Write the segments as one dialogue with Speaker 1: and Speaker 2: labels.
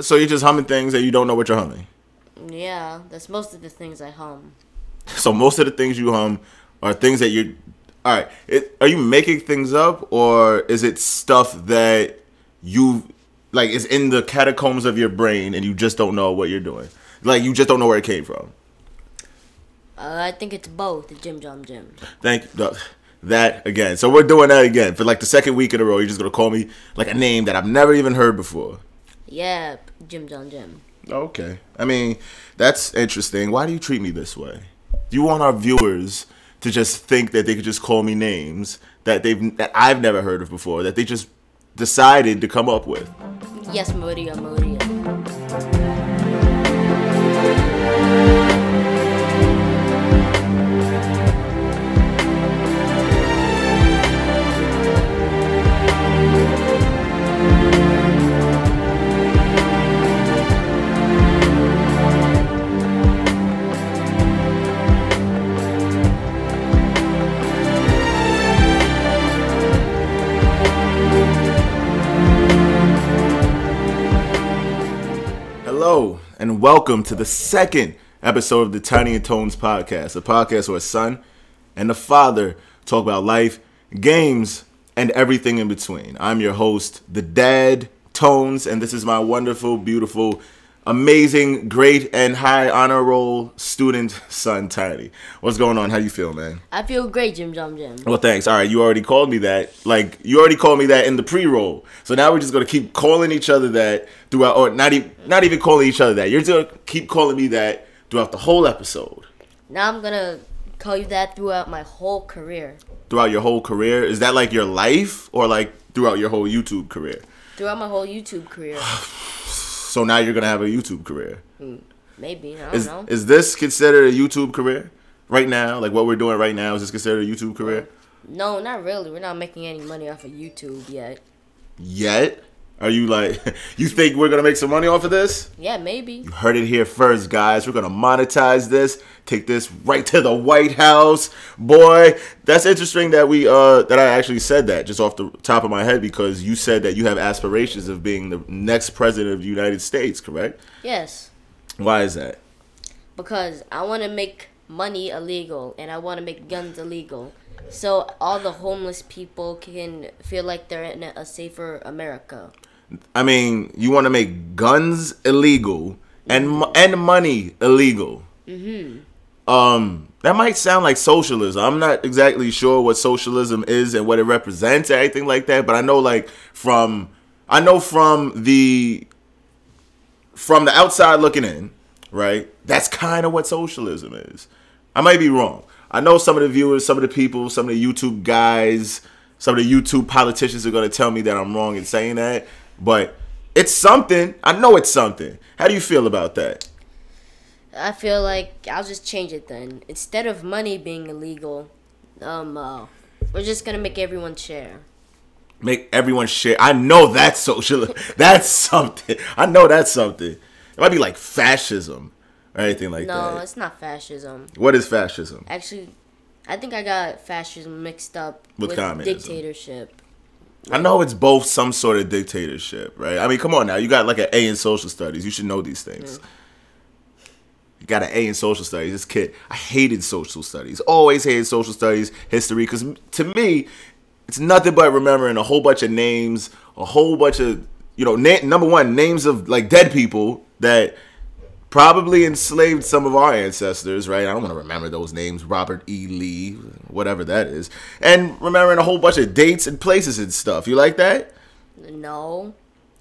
Speaker 1: So you're just humming things that you don't know what you're humming.
Speaker 2: Yeah, that's most of the things I hum.
Speaker 1: So most of the things you hum are things that you're... All right. Are you making things up, or is it stuff that you... Like, is in the catacombs of your brain and you just don't know what you're doing? Like, you just don't know where it came from?
Speaker 2: I think it's both, the Jim Jam Jim.
Speaker 1: Thank you. That again. So we're doing that again. For like the second week in a row, you're just going to call me like a name that I've never even heard before.
Speaker 2: Yeah, Jim Jam Jim.
Speaker 1: Okay. I mean, that's interesting. Why do you treat me this way? Do you want our viewers to just think that they could just call me names that I've never heard of before, that they just decided to come up with?
Speaker 2: Yes, Maria, Maria.
Speaker 1: Hello, and welcome to the second episode of the Tiny ToneZ Podcast, a podcast where a son and a father talk about life, games, and everything in between. I'm your host, the dad, ToneZ, and this is my wonderful, beautiful, amazing, great, and high honor roll student son, Tiny. What's going on? How you feel, man?
Speaker 2: I feel great, Jim Jam Jim.
Speaker 1: Well, thanks. All right, you already called me that. Like, you already called me that in the pre-roll. So now we're just going to keep calling each other that throughout, or not even calling each other that. You're just going to keep calling me that throughout the whole episode.
Speaker 2: Now I'm going to call you that throughout my whole career.
Speaker 1: Throughout your whole career? Is that like your life, or like throughout your whole YouTube career?
Speaker 2: Throughout my whole YouTube career.
Speaker 1: So now you're going to have a YouTube career.
Speaker 2: Maybe. I don't know.
Speaker 1: Is this considered a YouTube career right now? Like what we're doing right now, is this considered a YouTube career?
Speaker 2: No, not really. We're not making any money off of YouTube yet.
Speaker 1: Yet? Are you like, you think we're going to make some money off of this?
Speaker 2: Yeah, maybe.
Speaker 1: You heard it here first, guys. We're going to monetize this. Take this right to the White House. Boy, that's interesting that that I actually said that just off the top of my head, because you said that you have aspirations of being the next president of the United States, correct?
Speaker 2: Yes.
Speaker 1: Why is that?
Speaker 2: Because I want to make money illegal and I want to make guns illegal. So all the homeless people can feel like they're in a safer America.
Speaker 1: I mean, you want to make guns illegal and money illegal. Mm-hmm. That might sound like socialism. I'm not exactly sure what socialism is and what it represents or anything like that. But I know, like from the outside looking in, right? That's kind of what socialism is. I might be wrong. I know some of the viewers, some of the people, some of the YouTube guys, some of the YouTube politicians are going to tell me that I'm wrong in saying that. But it's something. I know it's something. How do you feel about that?
Speaker 2: I feel like I'll just change it then. Instead of money being illegal, we're just going to make everyone share.
Speaker 1: Make everyone share. I know that's socialism. That's something. I know that's something. It might be like fascism or anything like that.
Speaker 2: No, it's not fascism.
Speaker 1: What is fascism?
Speaker 2: Actually, I think I got fascism mixed up with
Speaker 1: communism.
Speaker 2: Dictatorship.
Speaker 1: I know it's both some sort of dictatorship, right? I mean, come on now. You got like an A in social studies. You should know these things. You got an A in social studies. This kid, I hated social studies. Always hated social studies, history, because to me, it's nothing but remembering a whole bunch of names, a whole bunch of, number one, names of like dead people that probably enslaved some of our ancestors, right? I don't want to remember those names, Robert E. Lee, whatever that is. And remembering a whole bunch of dates and places and stuff. You like that?
Speaker 2: No.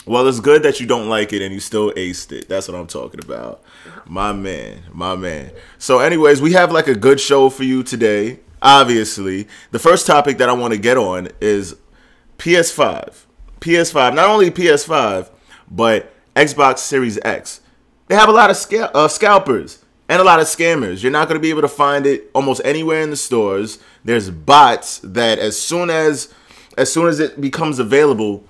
Speaker 1: Well, it's good that you don't like it and you still aced it. That's what I'm talking about. My man, my man. So anyways, we have like a good show for you today. Obviously, the first topic that I want to get on is PS5. PS5, not only PS5, but Xbox Series X. They have a lot of scalpers and a lot of scammers. You're not going to be able to find it almost anywhere in the stores. There's bots that as soon as it becomes available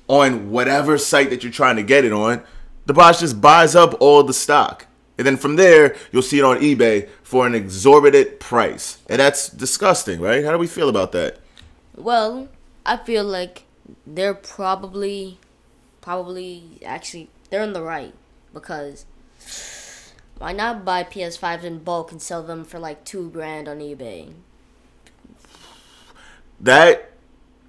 Speaker 1: on whatever site that you're trying to get it on, the bot just buys up all the stock. And then from there, you'll see it on eBay for an exorbitant price. And that's disgusting, right? How do we feel about that?
Speaker 2: Well, I feel like they're probably actually they're in the right because why not buy PS5s in bulk and sell them for like $2,000 on eBay?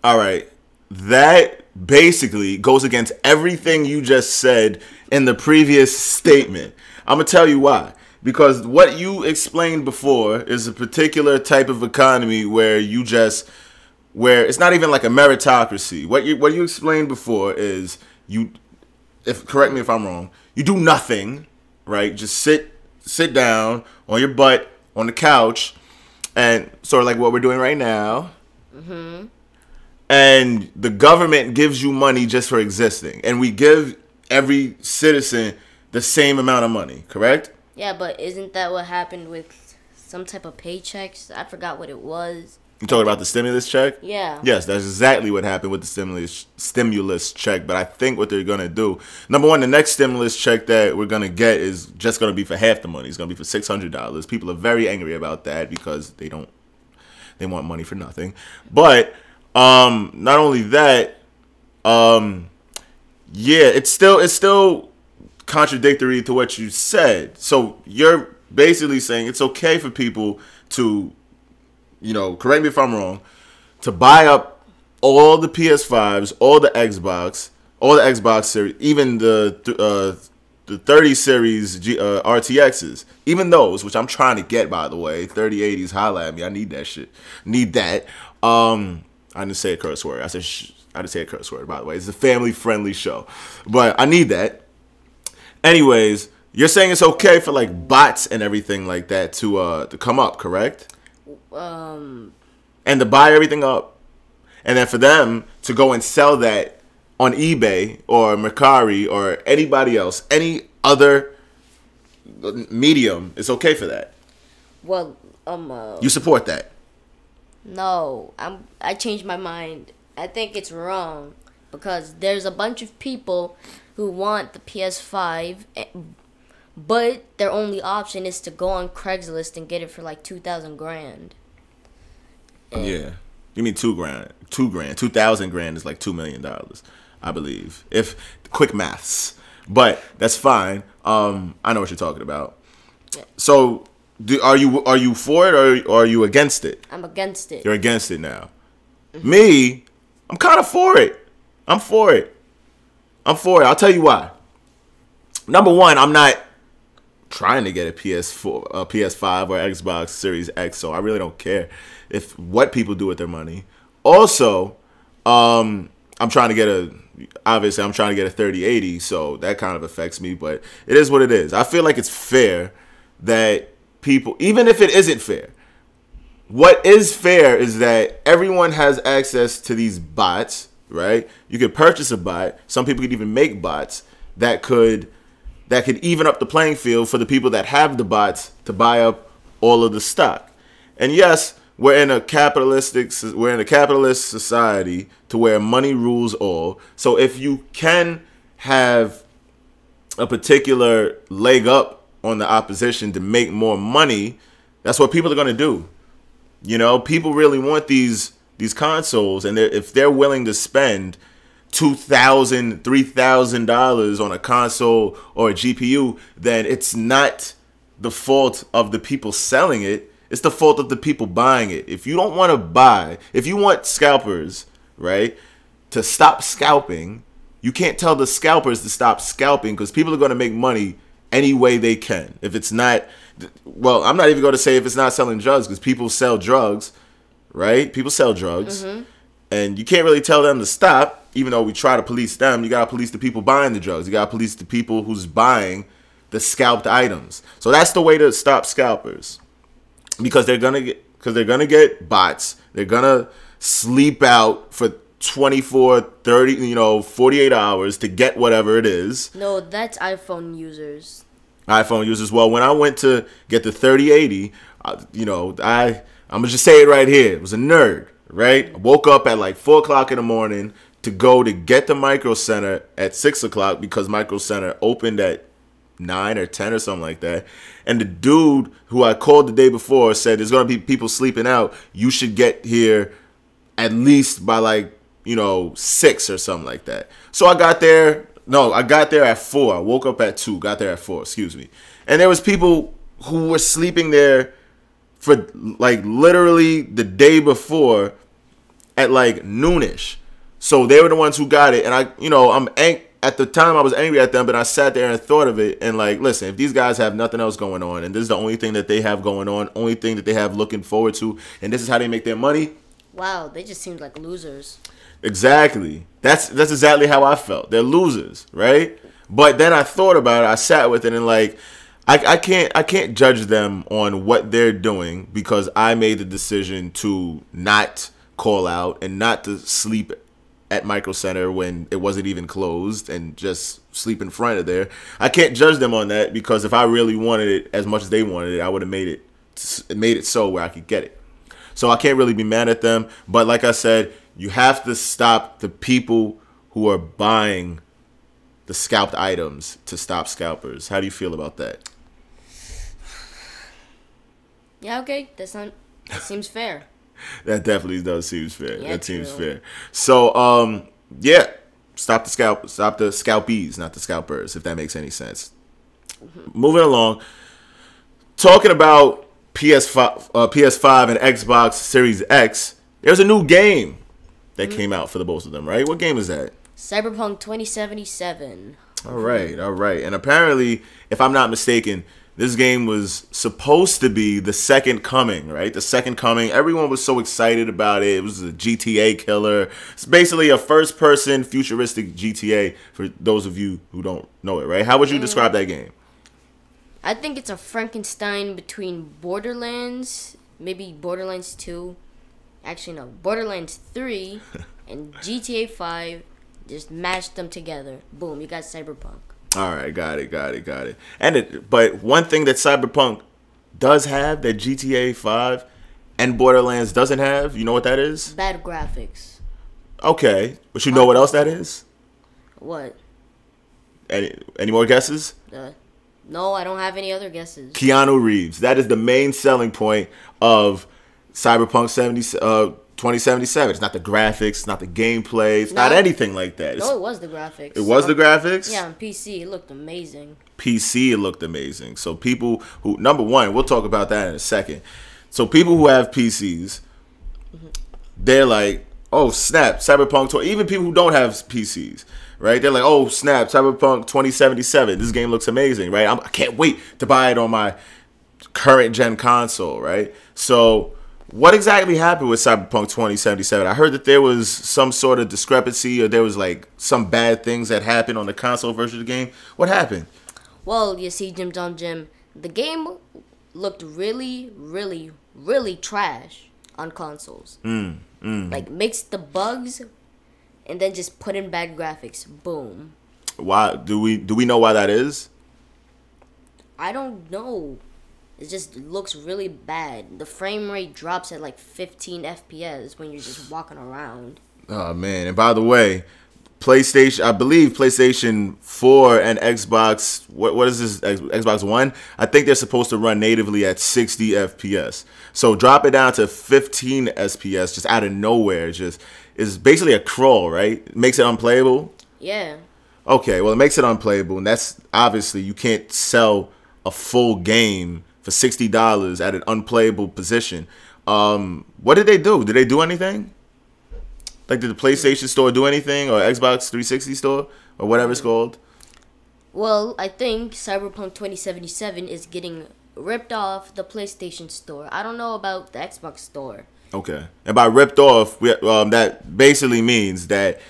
Speaker 1: All right. That basically goes against everything you just said in the previous statement. I'm going to tell you why. Because what you explained before is a particular type of economy where where it's not even like a meritocracy. What you explained before is correct me if I'm wrong, you do nothing, right? Just sit down on your butt on the couch and sort of like what we're doing right now. Mm-hmm. And the government gives you money just for existing. And we give every citizen the same amount of money, correct?
Speaker 2: Yeah, but isn't that what happened with some type of paychecks? I forgot what it was.
Speaker 1: You talking about the stimulus check?
Speaker 2: Yeah.
Speaker 1: Yes, that's exactly what happened with the stimulus check. But I think what they're going to do, number one, the next stimulus check that we're going to get is just going to be for half the money. It's going to be for $600. People are very angry about that because they want money for nothing. But not only that, it's still contradictory to what you said. So you're basically saying it's okay for people to, correct me if I'm wrong, to buy up all the PS5s, all the Xbox series, even the 30 series RTXs, even those, which I'm trying to get, by the way, 3080s, holla at me. I need that shit. Need that. I didn't say a curse word. I didn't say a curse word, by the way. It's a family-friendly show. But I need that. Anyways, you're saying it's okay for, like, bots and everything like that to come up, correct? And to buy everything up. And then for them to go and sell that on eBay or Mercari or anybody else, any other medium, it's okay for that.
Speaker 2: Well,
Speaker 1: you support that?
Speaker 2: No, I changed my mind. I think it's wrong because there's a bunch of people who want the PS5, but their only option is to go on Craigslist and get it for like $2,000.
Speaker 1: Yeah, you mean $2,000? $2,000 is like $2 million, I believe. If quick maths, but that's fine. I know what you're talking about. Yeah. So, are you for it or are you against it?
Speaker 2: I'm against it.
Speaker 1: You're against it now. Mm-hmm. Me, I'm kind of for it. I'm for it. I'll tell you why. Number one, I'm not trying to get a PS4, a PS5 or Xbox Series X, so I really don't care what people do with their money. Also, I'm trying to get a 3080, so that kind of affects me, but it is what it is. I feel like it's fair that people, even if it isn't fair, what is fair is that everyone has access to these bots, right? You could purchase a bot. Some people could even make bots that could even up the playing field for the people that have the bots to buy up all of the stock. And yes, we're in a capitalist society to where money rules all. So if you can have a particular leg up on the opposition to make more money, that's what people are going to do. People really want these consoles, and if they're willing to spend $2,000, $3,000 on a console or a GPU, then it's not the fault of the people selling it. It's the fault of the people buying it. If you don't want to buy, if you want scalpers, right, to stop scalping, you can't tell the scalpers to stop scalping because people are going to make money any way they can. If it's not, well, I'm not even going to say if it's not selling drugs because people sell drugs, right? People sell drugs. Mm-hmm. And you can't really tell them to stop, even though we try to police them. You got to police the people buying the drugs. You got to police the people who's buying the scalped items. So that's the way to stop scalpers. Because they're going to get bots. They're going to sleep out for 24, 30, 48 hours to get whatever it is.
Speaker 2: No, that's iPhone users.
Speaker 1: Well, when I went to get the 3080, I'm going to just say it right here. It was a nerd, right? I woke up at like 4 o'clock in the morning to go to get the Micro Center at 6 o'clock because Micro Center opened at 9 or 10 or something like that. And the dude who I called the day before said there's going to be people sleeping out. You should get here at least by 6 or something like that. So I got there No, I got there at 4. I woke up at 2. Got there at 4. Excuse me. And there was people who were sleeping there for like literally the day before at like noonish. So they were the ones who got it. And at the time I was angry at them, but I sat there and thought of it and like, listen, if these guys have nothing else going on and this is the only thing that they have going on, only thing that they have looking forward to, and this is how they make their money.
Speaker 2: Wow, they just seemed like losers.
Speaker 1: Exactly. That's exactly how I felt. They're losers, right? But then I thought about it. I sat with it and like, I can't judge them on what they're doing because I made the decision to not call out and not to sleep at Micro Center when it wasn't even closed and just sleep in front of there. I can't judge them on that because if I really wanted it as much as they wanted it, I would have made it so where I could get it. So I can't really be mad at them. But like I said, you have to stop the people who are buying the scalped items to stop scalpers. How do you feel about that?
Speaker 2: Yeah, okay. That seems fair.
Speaker 1: That definitely does seem fair.
Speaker 2: Yeah,
Speaker 1: that seems
Speaker 2: true.
Speaker 1: fair. So, yeah, stop the scalpies, not the scalpers, if that makes any sense. Mm-hmm. Moving along, talking about PS5 and Xbox Series X, there's a new game that came out for the both of them, right? What game is that?
Speaker 2: Cyberpunk 2077.
Speaker 1: All right. And apparently, if I'm not mistaken, this game was supposed to be the second coming, right? The second coming. Everyone was so excited about it. It was a GTA killer. It's basically a first-person futuristic GTA for those of you who don't know it, right? How would you describe that game?
Speaker 2: I think it's a Frankenstein between Borderlands, maybe Borderlands 2. Actually, no, Borderlands 3 and GTA 5. Just mashed them together. Boom, you got Cyberpunk.
Speaker 1: All right, got it. But one thing that Cyberpunk does have that GTA 5 and Borderlands doesn't have, you know what that is?
Speaker 2: Bad graphics.
Speaker 1: Okay, but you know what else that is?
Speaker 2: What?
Speaker 1: Any more guesses?
Speaker 2: No, I don't have any other guesses.
Speaker 1: Keanu Reeves. That is the main selling point of Cyberpunk 2077. It's not the graphics, it's not the gameplay, it's not anything like that.
Speaker 2: No, it was the graphics.
Speaker 1: It was the graphics?
Speaker 2: Yeah, on PC, it looked amazing.
Speaker 1: PC, it looked amazing. So people who, number one, we'll talk about that in a second. So people who have PCs, they're like, oh, snap, Cyberpunk 20, even people who don't have PCs, right? They're like, oh, snap, Cyberpunk 2077. This game looks amazing, right? I can't wait to buy it on my current gen console, right? So what exactly happened with Cyberpunk 2077? I heard that there was some sort of discrepancy or there was like some bad things that happened on the console version of the game. What happened?
Speaker 2: Well, you see, Jim, the game looked really, really, really trash on consoles. Like mixed the bugs and then just put in bad graphics. Boom.
Speaker 1: Why do we know why that is?
Speaker 2: I don't know. It just looks really bad. The frame rate drops at like 15 FPS when you're just walking around.
Speaker 1: Oh, man. And by the way, I believe PlayStation 4 and Xbox, what is this, Xbox One? I think they're supposed to run natively at 60 FPS. So drop it down to 15 FPS just out of nowhere. Is basically a crawl, right? It makes it unplayable?
Speaker 2: Yeah.
Speaker 1: Okay, well, it makes it unplayable. And that's obviously you can't sell a full game for $60 at an unplayable position. What did they do? Did they do anything? Like, did the PlayStation Store do anything, or Xbox 360 Store, or whatever it's called?
Speaker 2: Well, I think Cyberpunk 2077 is getting ripped off the PlayStation Store. I don't know about the Xbox Store.
Speaker 1: Okay, and by ripped off, that basically means that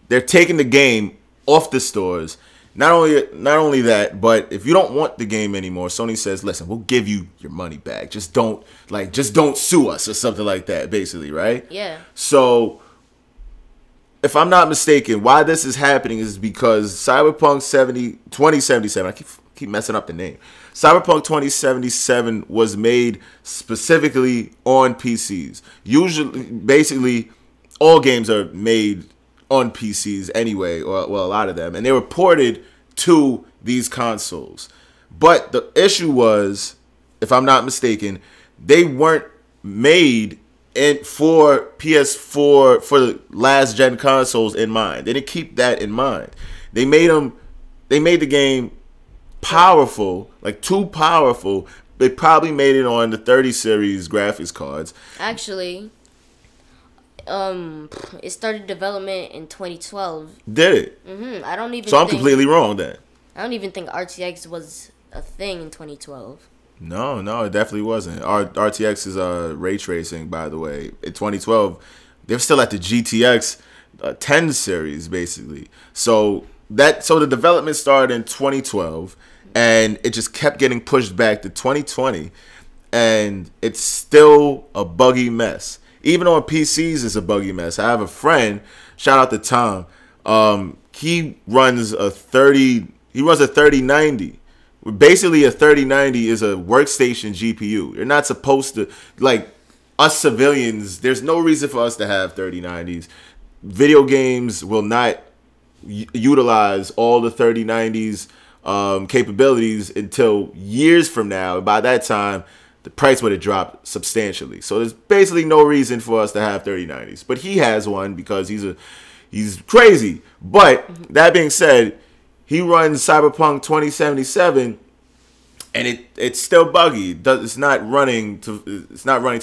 Speaker 1: they're taking the game off the stores. Not only that, but if you don't want the game anymore, Sony says, "Listen, we'll give you your money back. Just don't sue us," or something like that. Basically, right?
Speaker 2: Yeah.
Speaker 1: So, if I'm not mistaken, why this is happening is because Cyberpunk 2077. I keep messing up the name. Cyberpunk 2077 was made specifically on PCs. Usually, basically, all games are made on PCs anyway, or well, a lot of them, and they were ported to these consoles. But the issue was, if I'm not mistaken, they weren't made for PS4 for the last gen consoles in mind. They didn't keep that in mind. They made the game powerful, like too powerful. They probably made it on the 30 series graphics cards.
Speaker 2: Actually, it started development in 2012.
Speaker 1: Did it?
Speaker 2: I don't even.
Speaker 1: So I'm completely wrong then.
Speaker 2: I don't even think RTX was a thing in 2012.
Speaker 1: No, it definitely wasn't. RTX is ray tracing, by the way. In 2012, they're still at the GTX 10 series, basically. So the development started in 2012, and it just kept getting pushed back to 2020, and it's still a buggy mess. Even on PCs, it's a buggy mess. I have a friend, shout out to Tom. He runs a 3090. Basically, a 3090 is a workstation GPU. You're not supposed to, like, us civilians, there's no reason for us to have 3090s. Video games will not utilize all the 3090s capabilities until years from now. And by that time, the price would have dropped substantially. So there's basically no reason for us to have 3090s. But he has one because he's crazy. But that being said, he runs Cyberpunk 2077, and it's still buggy. It's not running to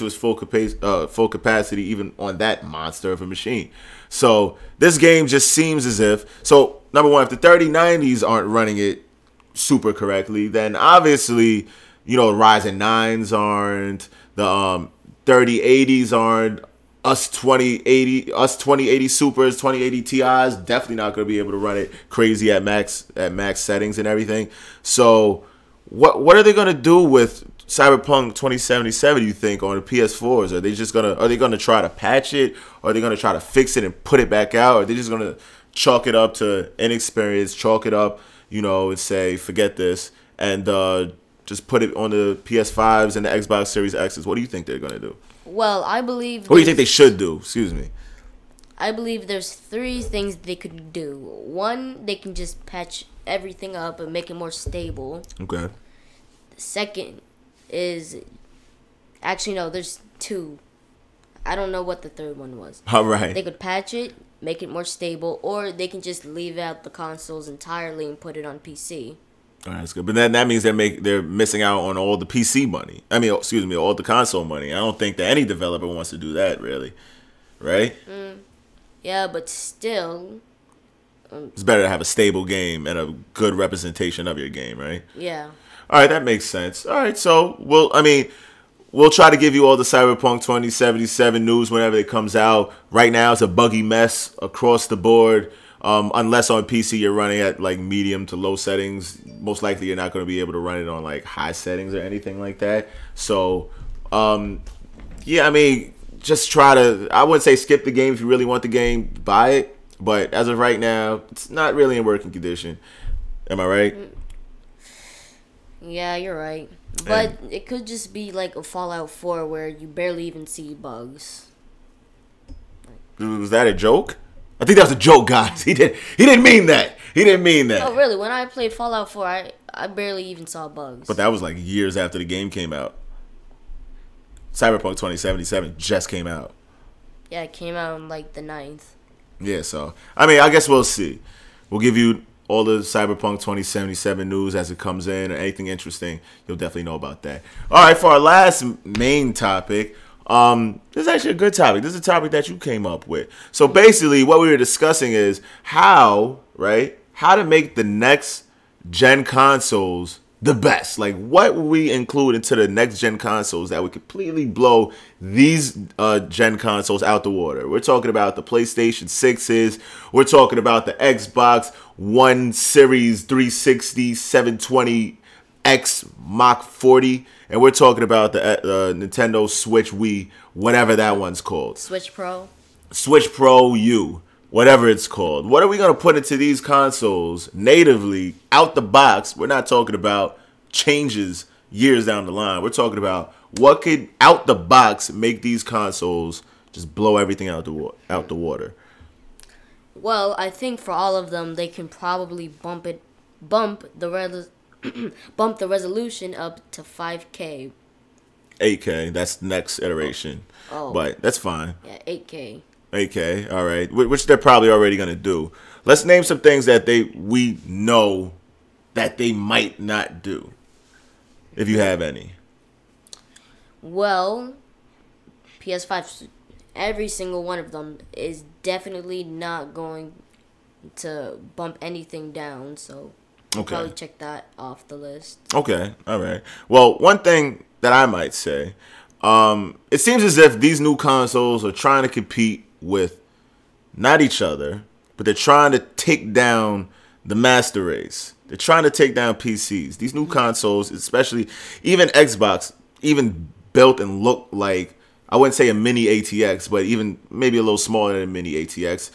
Speaker 1: its full capacity even on that monster of a machine. So this game just seems as if, so number one, if the 3090s aren't running it super correctly, then obviously, the Ryzen 9s aren't, the 3080s aren't, us 2080 Supers, 2080 Ti's definitely not going to be able to run it crazy at max settings and everything. So what are they going to do with Cyberpunk 2077, you think, on the PS4s? Are they going to try to patch it? Or are they going to try to fix it and put it back out? Or are they just going to chalk it up to inexperience, chalk it up, and say forget this, and just put it on the PS5s and the Xbox Series X's? What do you think they're going to do?
Speaker 2: Well, I believe...
Speaker 1: What do you think they should do? Excuse me.
Speaker 2: I believe there's 3 things they could do. 1, they can just patch everything up and make it more stable.
Speaker 1: Okay.
Speaker 2: The second is... Actually, no, there's 2. I don't know what the third one was.
Speaker 1: All right.
Speaker 2: They could patch it, make it more stable, or they can just leave out the consoles entirely and put it on PC.
Speaker 1: Oh, that's good, but then that means they're missing out on all the PC money. I mean, excuse me, all the console money. I don't think that any developer wants to do that, really, right?
Speaker 2: Yeah, but still,
Speaker 1: it's better to have a stable game and a good representation of your game, right?
Speaker 2: Yeah.
Speaker 1: All right, that makes sense. All right, so we'll try to give you all the Cyberpunk 2077 news whenever it comes out. Right now, it's a buggy mess across the board. Unless on PC you're running at like medium to low settings, most likely you're not going to be able to run it on like high settings or anything like that. So, just try to, I wouldn't say skip the game. If you really want the game, buy it. But as of right now, it's not really in working condition. Am I right?
Speaker 2: Yeah, you're right. But it could just be like a Fallout 4 where you barely even see bugs.
Speaker 1: Was that a joke? I think that was a joke, guys. He didn't mean that. He didn't mean that.
Speaker 2: Oh, really? When I played Fallout 4, I barely even saw bugs.
Speaker 1: But that was like years after the game came out. Cyberpunk 2077 just came out.
Speaker 2: Yeah, it came out on like the 9th.
Speaker 1: Yeah, so, I guess we'll see. We'll give you all the Cyberpunk 2077 news as it comes in, or anything interesting. You'll definitely know about that. All right, for our last main topic, this is actually a good topic. This is a topic that you came up with. So basically what we were discussing is how to make the next gen consoles the best. Like, what would we include into the next gen consoles that would completely blow these gen consoles out the water? We're talking about the PlayStation 6s. We're talking about the Xbox One Series 360 720X Mach 40. And we're talking about the Nintendo Switch Wii, whatever that one's called.
Speaker 2: Switch Pro
Speaker 1: U, whatever it's called. What are we going to put into these consoles natively, out the box? We're not talking about changes years down the line. We're talking about what could, out the box, make these consoles just blow everything out the water.
Speaker 2: Well, I think for all of them, they can probably bump the resolution up to
Speaker 1: 5K. 8K, that's the next iteration.
Speaker 2: Oh.
Speaker 1: But that's fine.
Speaker 2: Yeah, 8K.
Speaker 1: Okay, all right. Which they're probably already gonna do. Let's name some things that we know that they might not do, if you have any.
Speaker 2: Well, PS5, every single one of them is definitely not going to bump anything down. So probably check that off the list.
Speaker 1: Okay, all right. Well, one thing that I might say, it seems as if these new consoles are trying to compete with not each other, but they're trying to take down the master race. They're trying to take down PCs. These new consoles, especially even Xbox, even built and look like, I wouldn't say a mini ATX, but even maybe a little smaller than a mini ATX,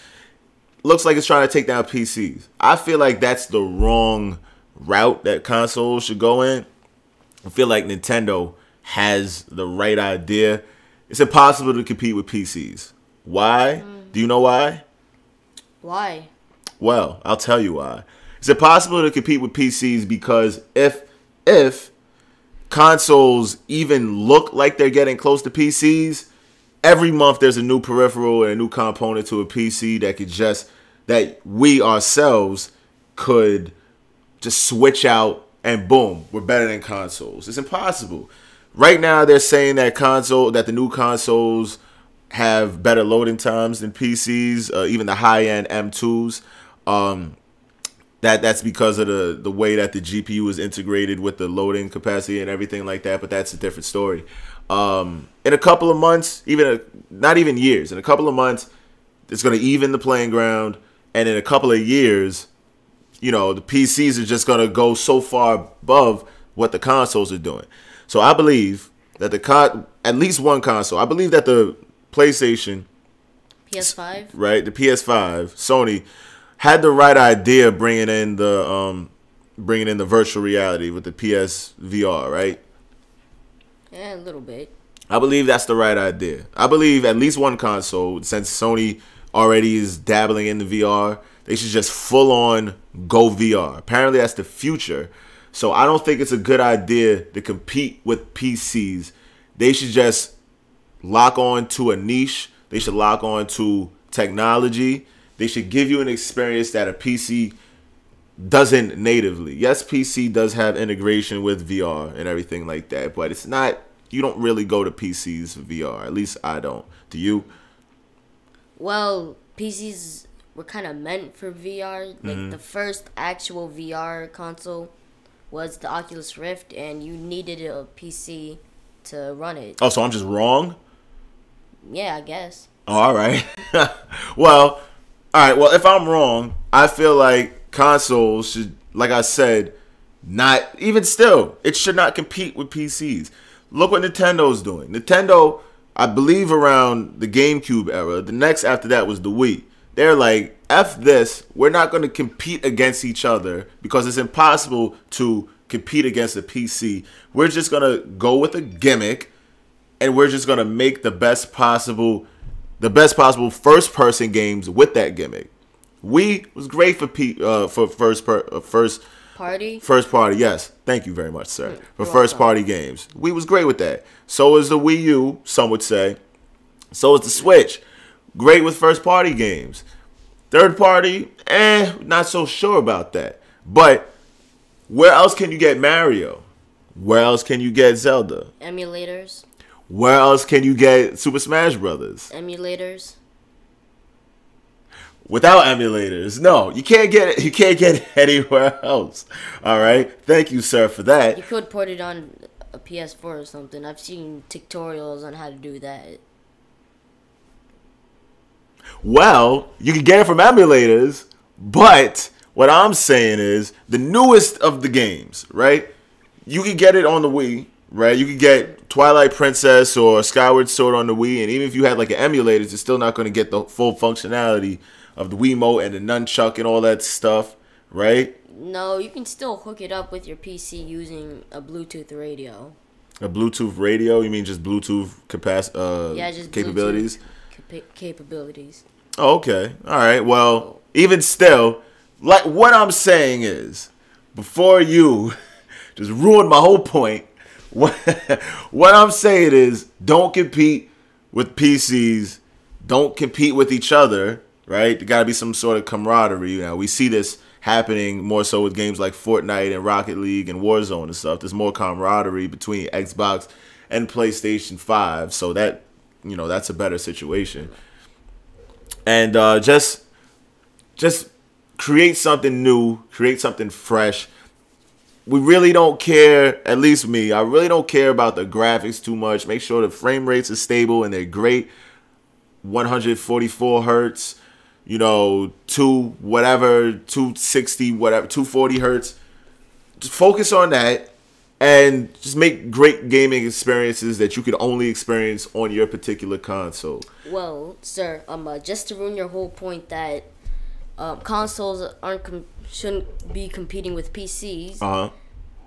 Speaker 1: looks like it's trying to take down PCs. I feel like that's the wrong route that consoles should go in. I feel like Nintendo has the right idea. It's impossible to compete with PCs. Why? Do you know why?
Speaker 2: Why?
Speaker 1: Well, I'll tell you why. It's impossible to compete with PCs because if consoles even look like they're getting close to PCs, every month there's a new peripheral and a new component to a PC that we ourselves could just switch out and boom, we're better than consoles. It's impossible. Right now they're saying that the new consoles have better loading times than PCs, even the high-end M2s. That's because of the way that the GPU is integrated with the loading capacity and everything like that, but that's a different story. In a couple of months, not even years, in a couple of months, it's going to even the playing ground, and in a couple of years, the PCs are just going to go so far above what the consoles are doing. So I believe that at least one console, I believe that the PlayStation,
Speaker 2: PS5,
Speaker 1: right? The PS5, Sony had the right idea bringing in the virtual reality with the PSVR, right?
Speaker 2: Yeah, a little bit.
Speaker 1: I believe that's the right idea. I believe at least one console, since Sony already is dabbling in the VR, they should just full on go VR. Apparently that's the future. So I don't think it's a good idea to compete with PCs. They should just lock on to a niche. They should lock on to technology. They should give you an experience that a PC doesn't natively. Yes, PC does have integration with VR and everything like that, but it's not, you don't really go to PCs for VR. At least I don't. Do you?
Speaker 2: Well, PCs were kind of meant for VR. Like the first actual VR console was the Oculus Rift, and you needed a PC to run it.
Speaker 1: Oh, so I'm just wrong?
Speaker 2: Yeah, I guess.
Speaker 1: Oh, all right. Well, all right. Well, if I'm wrong, I feel like consoles should, like I said, not even still, it should not compete with PCs. Look what Nintendo's doing. Nintendo, I believe around the GameCube era, the next after that was the Wii. They're like, F this, we're not going to compete against each other because it's impossible to compete against a PC. We're just going to go with a gimmick, and we're just going to make the best possible first-person games with that gimmick. Wii was great for first party. Yes, thank you very much, sir. For first party games, Wii was great with that. So is the Wii U, some would say. So is the Switch, great with first party games. Third party, not so sure about that. But where else can you get Mario? Where else can you get Zelda?
Speaker 2: Emulators.
Speaker 1: Where else can you get Super Smash Brothers?
Speaker 2: Emulators.
Speaker 1: Without emulators, no, you can't get it. You can't get it anywhere else. All right, thank you, sir, for that.
Speaker 2: You could put it on a ps4 or something. I've seen tutorials on how to do that.
Speaker 1: Well, you can get it from emulators, but what I'm saying is the newest of the games, right? You can get it on the Wii, right? You can get Twilight Princess or Skyward Sword on the Wii, and even if you had like an emulator, it's still not going to get the full functionality of the Wiimote and the nunchuck and all that stuff, right?
Speaker 2: No, you can still hook it up with your PC using a Bluetooth radio.
Speaker 1: A Bluetooth radio? You mean just Bluetooth
Speaker 2: just
Speaker 1: capabilities?
Speaker 2: Bluetooth capabilities.
Speaker 1: Oh, okay. All right. Well, even still, like what I'm saying is, before you just ruin my whole point, what I'm saying is don't compete with PCs don't compete with each other, right? There got to be some sort of camaraderie. Now, we see this happening more so with games like Fortnite and Rocket League and Warzone and stuff. There's more camaraderie between Xbox and PlayStation 5, so that, that's a better situation. And just create something new, create something fresh. We really don't care, at least me, I really don't care about the graphics too much. Make sure the frame rates are stable and they're great. 144 hertz, 260, whatever, 240 hertz. Just focus on that and just make great gaming experiences that you could only experience on your particular console.
Speaker 2: Well, sir, just to ruin your whole point that consoles shouldn't be competing with PCs.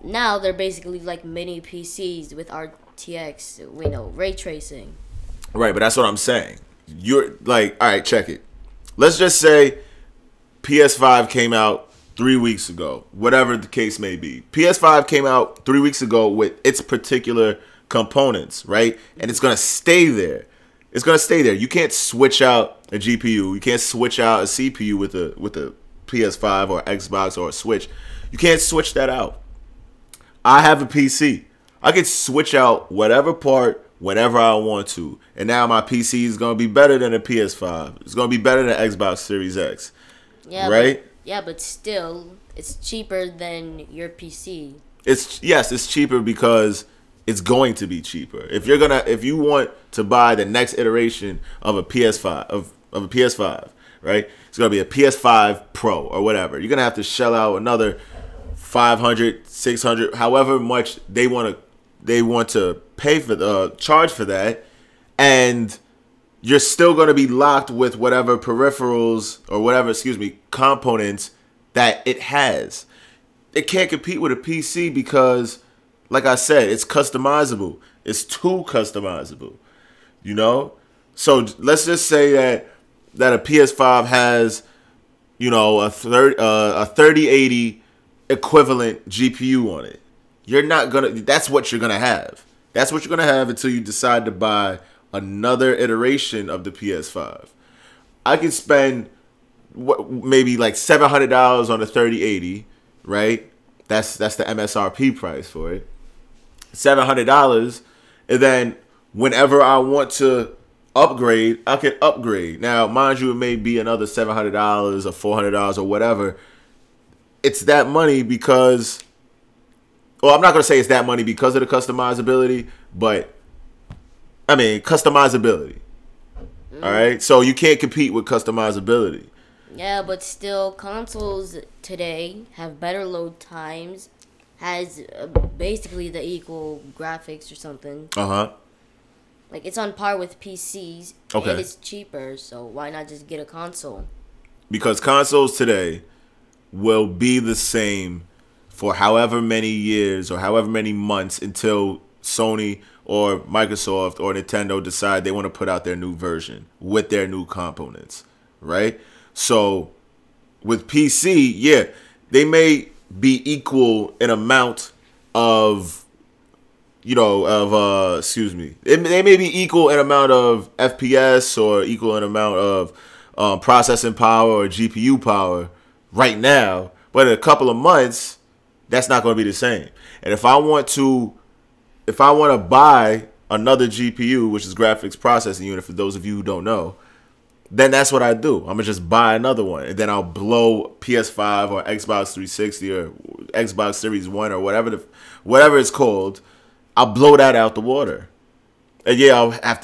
Speaker 2: Now they're basically like mini PCs with RTX, ray tracing.
Speaker 1: Right, but that's what I'm saying. You're like, all right, check it. Let's just say PS5 came out 3 weeks ago, whatever the case may be. PS5 came out 3 weeks ago with its particular components, right? And it's gonna stay there. It's gonna stay there. You can't switch out a GPU. You can't switch out a CPU with a PS5 or Xbox or a Switch. You can't switch that out. I have a PC. I can switch out whatever part whenever I want to. And now my PC is going to be better than a PS5. It's going to be better than Xbox Series X.
Speaker 2: Yeah,
Speaker 1: right?
Speaker 2: But still, it's cheaper than your PC.
Speaker 1: It's cheaper because it's going to be cheaper. If you want to buy the next iteration of a PS5 of a PS5, right? It's going to be a PS5 Pro or whatever. You're going to have to shell out another $500, $600, however much they want to pay for charge for that, and you're still going to be locked with whatever peripherals or whatever, components that it has. It can't compete with a PC because, like I said, it's customizable. It's too customizable, So let's just say that a PS5 has, a 3080 equivalent GPU on it. That's what you're gonna have. That's what you're gonna have until you decide to buy another iteration of the PS5. I could spend maybe like $700 on a 3080, right? That's the MSRP price for it. $700, and then whenever I want to upgrade, I can upgrade. Now, mind you, it may be another $700 or $400 or whatever. It's that money because, well, I'm not going to say it's that money because of the customizability, but I mean, customizability. All right? So you can't compete with customizability.
Speaker 2: Yeah, but still, consoles today have better load times, has basically the equal graphics or something. Like, it's on par with PCs, and it's cheaper, so why not just get a console?
Speaker 1: Because consoles today will be the same for however many years or however many months until Sony or Microsoft or Nintendo decide they want to put out their new version with their new components, right? So with PC, yeah, they may be equal in amount of, they may be equal in amount of FPS or equal in amount of processing power or GPU power right now, but in a couple of months, that's not going to be the same. And if I want to buy another GPU, which is graphics processing unit, for those of you who don't know, then that's what I do. I'm gonna just buy another one, and then I'll blow PS5 or Xbox 360 or Xbox Series One or whatever it's called. I'll blow that out the water, and yeah, I'll have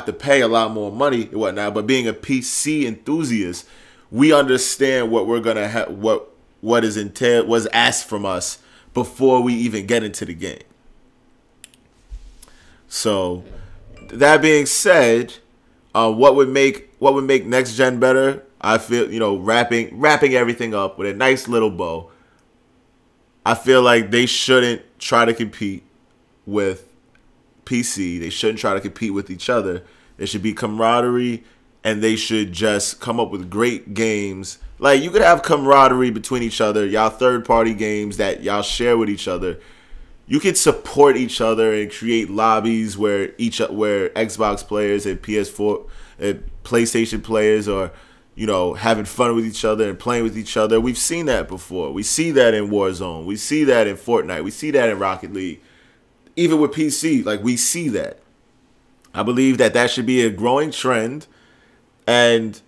Speaker 1: to pay a lot more money and whatnot. But being a PC enthusiast, we understand what we're gonna have, what is entailed, was asked from us before we even get into the game. So, that being said, what would make next gen better? I feel, wrapping everything up with a nice little bow. I feel like they shouldn't try to compete with PC. They shouldn't try to compete with each other. There should be camaraderie, and they should just come up with great games. Like, you could have camaraderie between each other, y'all third-party games that y'all share with each other. You could support each other and create lobbies where Xbox players and PlayStation players are, having fun with each other and playing with each other. We've seen that before. We see that in Warzone. We see that in Fortnite. We see that in Rocket League. Even with PC, like, we see that. I believe that should be a growing trend, and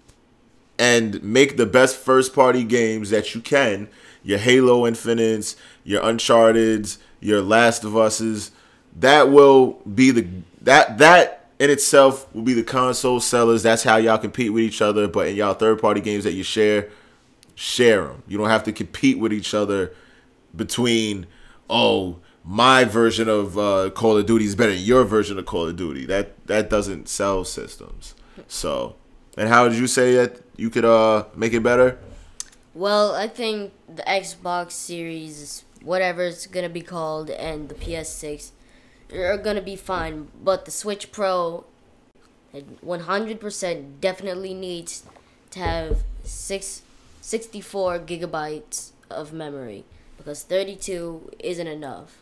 Speaker 1: make the best first-party games that you can. Your Halo Infinites, your Uncharted's, your Last of Us's. That will be that in itself will be the console sellers. That's how y'all compete with each other. But in y'all third-party games that you share them. You don't have to compete with each other between, my version of Call of Duty is better than your version of Call of Duty. That doesn't sell systems. So, and how did you say that you could make it better?
Speaker 2: Well, I think the Xbox Series, whatever it's going to be called, and the PS6 are going to be fine. But the Switch Pro 100% definitely needs to have 64 gigabytes of memory, because 32 isn't enough.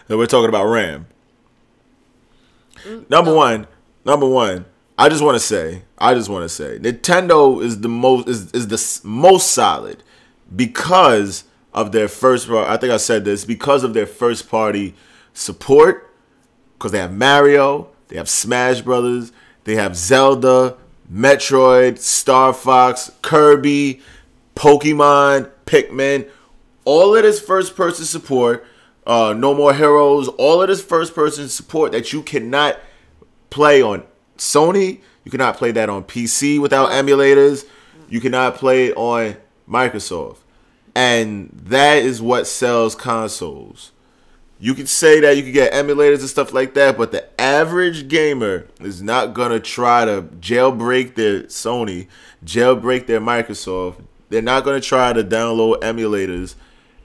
Speaker 1: So we're talking about RAM. Number one, I just want to say, Nintendo is the most solid because of their I think I said this, because of their first party support, because they have Mario, they have Smash Brothers, they have Zelda, Metroid, Star Fox, Kirby, Pokemon, Pikmin, all of this first person support, No More Heroes, all of this first person support that you cannot play on Sony. You cannot play that on PC without emulators. You cannot play it on Microsoft. And that is what sells consoles. You can say that you can get emulators and stuff like that, but the average gamer is not going to try to jailbreak their Sony, jailbreak their Microsoft. They're not going to try to download emulators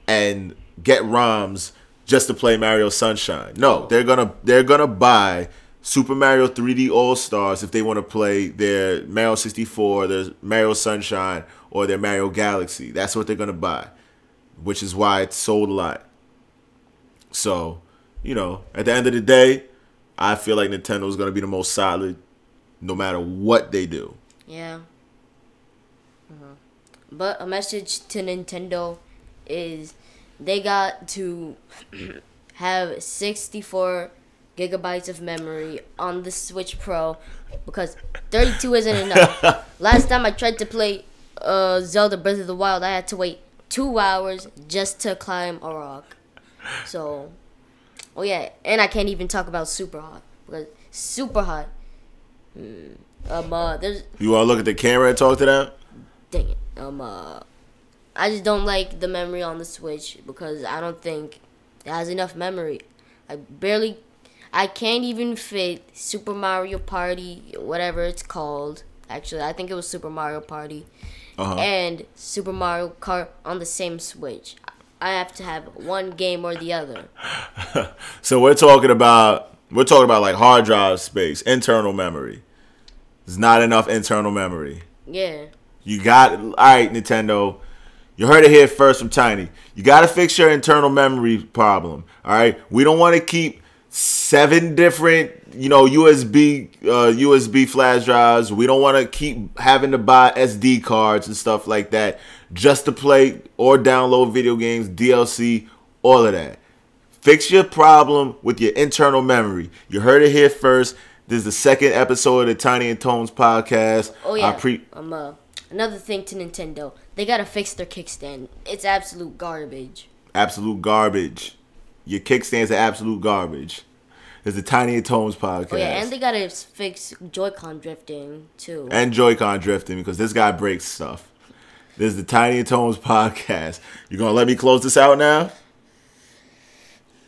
Speaker 1: and get ROMs just to play Mario Sunshine. No, they're gonna buy Super Mario 3D All-Stars if they want to play their Mario 64, their Mario Sunshine, or their Mario Galaxy. That's what they're going to buy, which is why it's sold a lot. So, at the end of the day, I feel like Nintendo is going to be the most solid no matter what they do.
Speaker 2: Yeah. But a message to Nintendo is they got to have 64 gigabytes of memory on the Switch Pro, because 32 isn't enough. Last time I tried to play Zelda Breath of the Wild, I had to wait 2 hours just to climb a rock. So, and I can't even talk about Super Hot, because Super Hot, there's...
Speaker 1: You want to look at the camera and talk to that?
Speaker 2: Dang it. I just don't like the memory on the Switch, because I don't think it has enough memory. I can't even fit Super Mario Party, whatever it's called. Actually, I think it was Super Mario Party, and Super Mario Kart on the same Switch. I have to have one game or the other.
Speaker 1: So we're talking about like hard drive space, internal memory. There's not enough internal memory.
Speaker 2: Yeah.
Speaker 1: You got, all right, Nintendo. You heard it here first from Tiny. You got to fix your internal memory problem. All right. We don't want to keep 7 different, USB flash drives. We don't want to keep having to buy SD cards and stuff like that just to play or download video games, DLC, all of that. Fix your problem with your internal memory. You heard it here first. This is the second episode of the Tiny ToneZ Podcast.
Speaker 2: Oh yeah. Another thing to Nintendo, they gotta fix their kickstand. It's absolute garbage.
Speaker 1: Absolute garbage. Your kickstands are absolute garbage. It's the Tiny ToneZ Podcast.
Speaker 2: Oh yeah, and they gotta fix Joy-Con drifting too.
Speaker 1: And Joy-Con drifting, because this guy breaks stuff. This is the Tiny ToneZ Podcast. You gonna let me close this out now?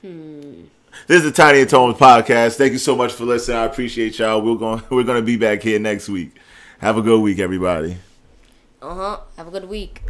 Speaker 1: This is the Tiny ToneZ Podcast. Thank you so much for listening. I appreciate y'all. We're gonna be back here next week. Have a good week, everybody.
Speaker 2: Have a good week.